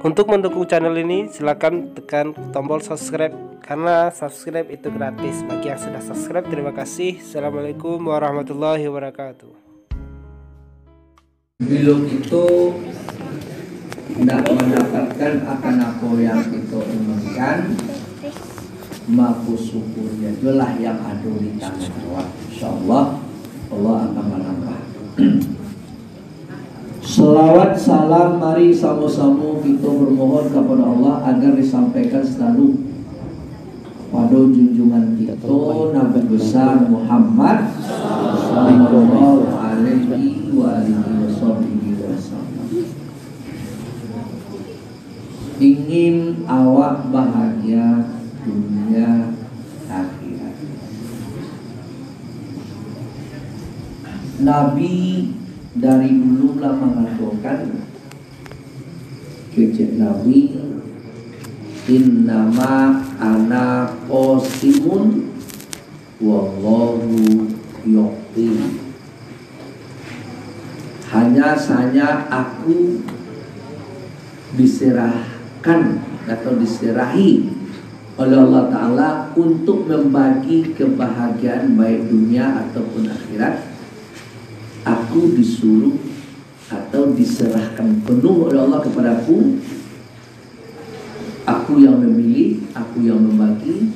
Untuk mendukung channel ini silakan tekan tombol subscribe karena subscribe itu gratis. Bagi yang sudah subscribe terima kasih. Assalamualaikum warahmatullahi wabarakatuh. Belum itu tidak mendapatkan akan apa yang kita inginkan, maka syukurnya itulah yang ada di tangan Allah. InsyaAllah Allah akan menambah. Selawat salam mari sama-sama kita bermohon kepada Allah agar disampaikan selalu pada junjungan kita Nabi besar Muhammad sallallahu alaihi wasallam. Ingin awak bahagia dunia akhirat. Nabi dari dulu lah mengatakan kecil Nabi, innama ana qasimun wallahu yu'ti. Hanya saja aku diserahkan atau diserahi oleh Allah Ta'ala untuk membagi kebahagiaan baik dunia ataupun akhirat. Aku disuruh atau diserahkan penuh oleh Allah kepadaku. Aku yang memilih, aku yang membagi.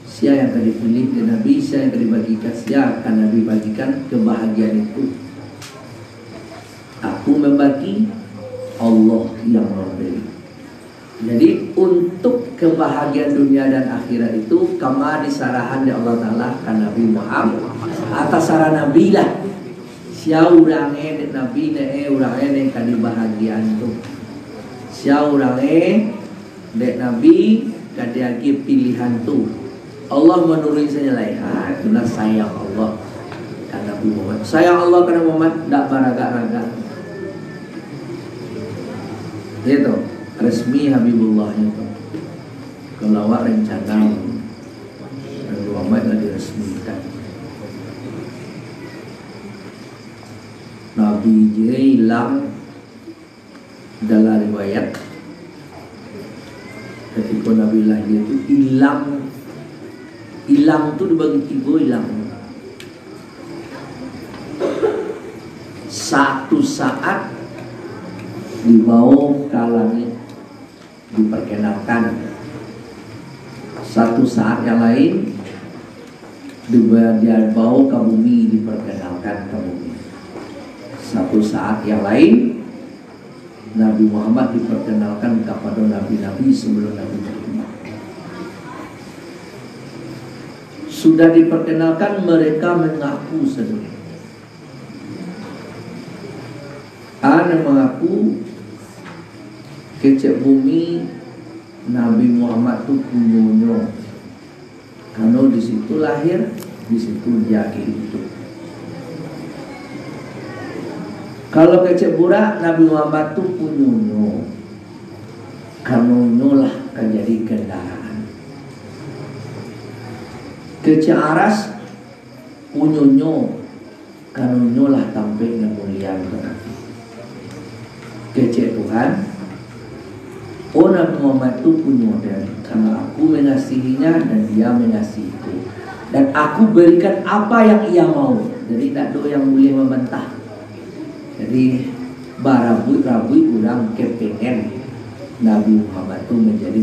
Siapa yang akan dipilih oleh Nabi, siapa yang akan dibagikan, siapa akan Nabi bagikan kebahagiaan itu. Aku membagi, Allah yang memberi. Jadi untuk kebahagiaan dunia dan akhirat itu kama disarahan oleh Allah Ta'ala kan Nabi Muhammad atas saran Nabi lah. Siapa orangnya dek Nabi orangnya yang akan dibahagiaan tu. Siapa orangnya dek Nabi kadiagi pilihan tu. Allah menurut saya lain. Itulah sayang Allah kan Nabi Muhammad. Sayang Allah karena Muhammad tak beraga-raga. Itu resmi Habibullah itu. Kalau awak rencana Nabi Muhammad lah diresmikan. Nabi dia hilang dalam riwayat ketika Nabi lahir itu hilang itu dibagi tiga hilang. Satu saat dibawa ke langit diperkenalkan, satu saat yang lain dia bawa ke bumi diperkenalkan ke bumi. Satu saat yang lain Nabi Muhammad diperkenalkan kepada nabi-nabi sebelum Nabi Muhammad. Sudah diperkenalkan mereka mengaku sendiri. Ada mengaku kecek bumi Nabi Muhammad itu punyonyo. Karena di situ lahir, di situ dia hidup. Kalau kecek burak Nabi Muhammad itu punyonyo. Karena lah akan jadi kendaraan. Kecek aras punyonyo. Karena lah tampil yang mulia berarti. Kecek Tuhan, oh Nabi Muhammad itu punya dan karena aku mengasihinya dan dia mengasihiku. Dan aku berikan apa yang ia mau. Jadi tak ada yang boleh membantah. Jadi barabui kurang kepengen Nabi Muhammad itu menjadi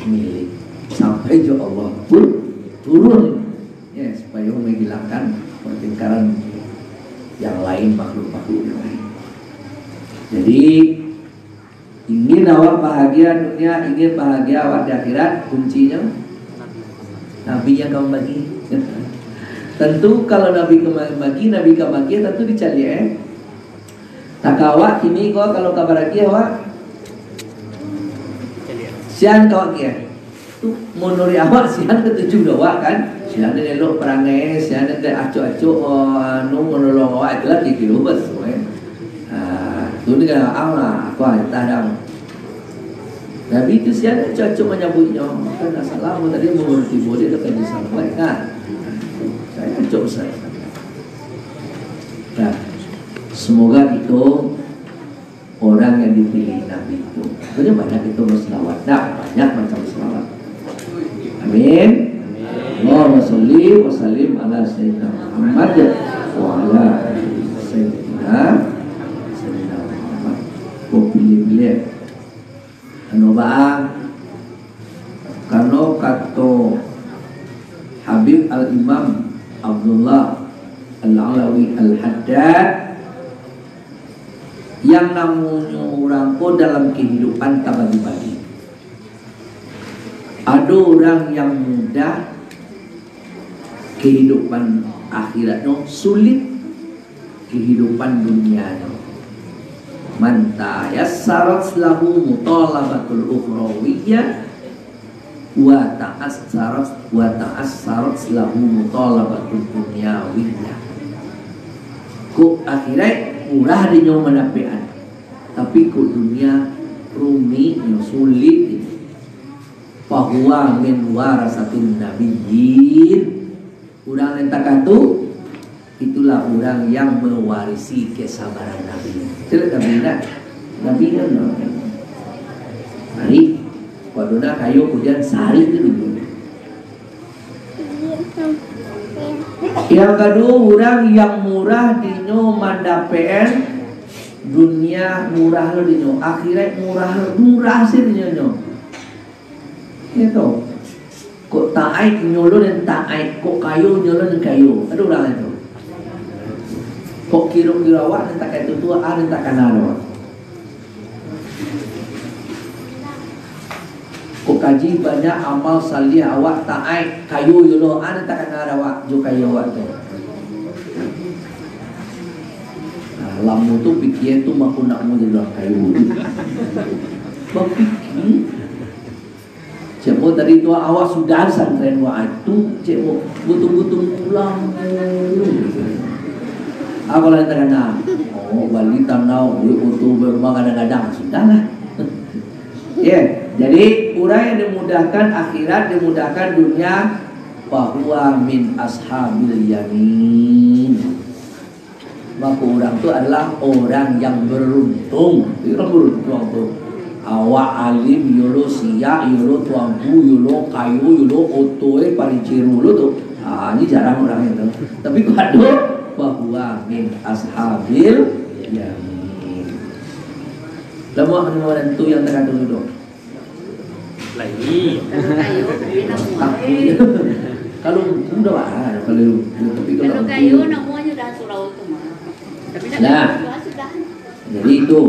milik sampai jo Allah pun turun ya supaya menghilangkan pertengkaran yang lain makhluk-makhluk yang lain. Jadi ingin awak bahagia dunia, ingin bahagia awak di akhirat, kuncinya Nabi yang kamu bagi. Tentu kalau Nabi bagi, Nabi kamu bagi tentu dicari tak awak ini kau kalau kabar lagi awak sian kau kia tu menurut awak sian ketujuh awak kan sian ada elok perangai sian ada acuk-acuk nu menolong awak itulah kikir ubas tu ni kan Allah aku tak ada Nabi itu sian acuk-acuk menyambutnya kan assalamu tadi menguruti boleh dekat disampaikan saya acuk saya. Nah, semoga itu orang yang dipilih Nabi itu Sebenarnya banyak itu berselawat. Nah, banyak macam selawat. Amin. Allahumma sholli wa sallim ala sayyidina Muhammad wa ala sayyidina Muhammad. Kau pilih-pilih. Ano ba? Kano kato Habib al-Imam Abdullah al-Alawi al-Haddad, yang namanya orang ko dalam kehidupan tak bagi-bagi. Ada orang yang mudah kehidupan akhiratnya, sulit kehidupan dunianya. Man ta'assarat lahu mutalabatul ukhrawiyyah wa ta'assarat lahu mutalabatul dunyawiyyah. Ku akhirat murah di nyawa manapean, tapi ku dunia rumit yang sulit. Fahuwa min warasatin nabiyyin. Urang yang tak katu, itulah orang yang mewarisi kesabaran Nabi. Tidak Nabi nak, Nabi kan mari, wadona kayu kemudian sehari itu dulu. Yang kedua, orang yang murah dinyo mandapean dunia murah lo dinyo, akhirat murah sih dinyo. Itu. Kok taai nyolo dan taai, kok kayu nyolo dan kayu. Ada orang itu. Kok kira-kira awak dan tak kayak tua dan tak kenal awak. Kok kaji banyak amal salih awak taai kayu nyolo dan tak kenal awak jo kayu awak tu. Lamu tu pikir tu maku nak mau jadi kayu. Berfikir. Cemo dari tua awak sudah santren wa itu cemo butung-butung pulang. Aku lah terkena. Oh, balik tanau untuk berumah kadang-kadang sudahlah. Ya, jadi orang yang dimudahkan akhirat, dimudahkan dunia, bahwa min ashabil yamin. Maka orang itu adalah orang yang beruntung. Orang beruntung tu. Awak alim yolo siya yolo tuangku yolo kayu yolo otoe parinciru lo tuh. Ini jarang orang itu. Tapi kalau bahwa min ashabil yamin. Lama orang itu yang terkandung itu. Lagi. Kalau udah lah, kalau tapi kalau kayu namanya sudah surau itu mah. Tapi nak sudah. Jadi itu.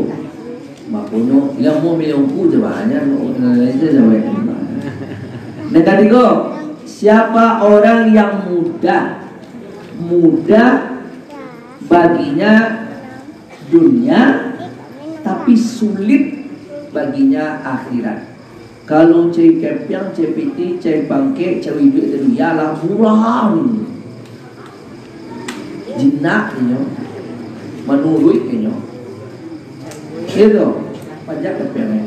Makuno yang mau milihku jawabnya Indonesia jawab. Yang ketiga, siapa orang yang mudah baginya dunia tapi sulit baginya akhirat. Kalau cai kepiang, cai piti, cai bangke, cai duit dunia lah murah. Jinak ini, menurut ini. Itu pajak kepiang.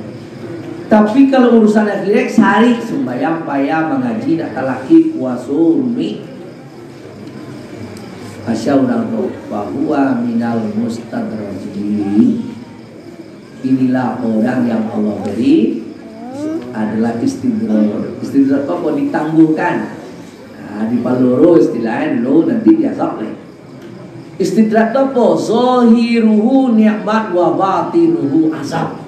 Tapi kalau urusan akhirat sehari sembahyang payah mengaji nak talaki puasa rumi. Asya orang tu bahwa minal mustadrajin. Inilah orang yang Allah beri adalah istidraj. Istidraj apa ditangguhkan. Nah, di paloro istilahnya lo nanti diazab leh. Istidrak apa? Zahiruhu nikmat wa batinuhu azab.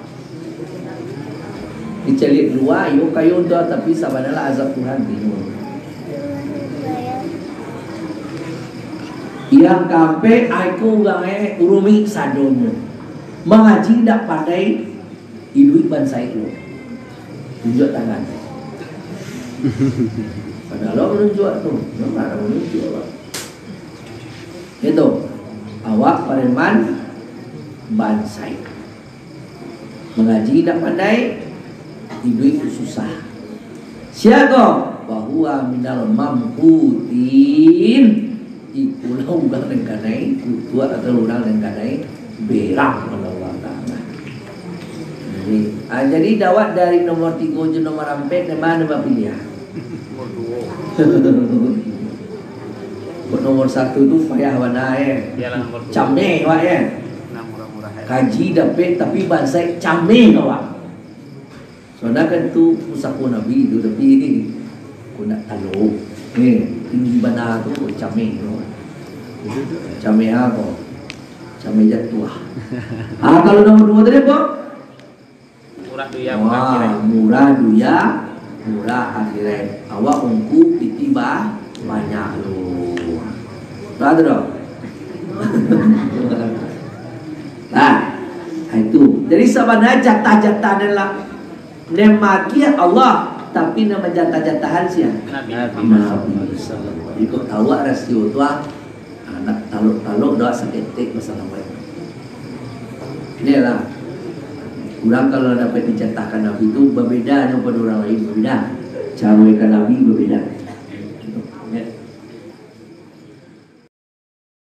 Dicelik dua, yo kayu dah tapi sebenarnya azab Tuhan dino. Yang kampe aku gange urumi sadonya. Mengaji dak pandai idui bangsa itu. Tunjuk tangan. Padahal lo menunjuk tu, lo mana menunjuk apa? Itu awak pareman bansai mengaji tidak pandai hidup itu susah. Siapa bahwa minal mamputin ikulah orang yang kanai kutua atau orang yang kanai berang Allah Ta'ala. Jadi dawat dari nomor 3 je nomor 4 mana pilih? Nomor 1 tu payah mana camne awak ya. Kaji dapat tapi bahasa camne awak. Soalnya kan tu usaha Nabi tu, tapi aku nak taluk. Tinggi benar tu camik tu. Camik apa? Camik jatuh. Kalau nombor 2 tadi apa? Murah duya Murah duya, murah akhirat. Awak ungku itibah banyak lu. Tak ada dong. Nah, itu. Jadi sebenarnya jatah-jatah adalah nama Allah, tapi nama jatah-jatahan siapa? Nabi. Ikut tahu rasio tu nak taluk-taluk doa seketik masalah baik. Ini lah. Orang kalau dapat dijatahkan Nabi itu berbeda dengan pada orang lain, berbeda. Cara Nabi berbeda.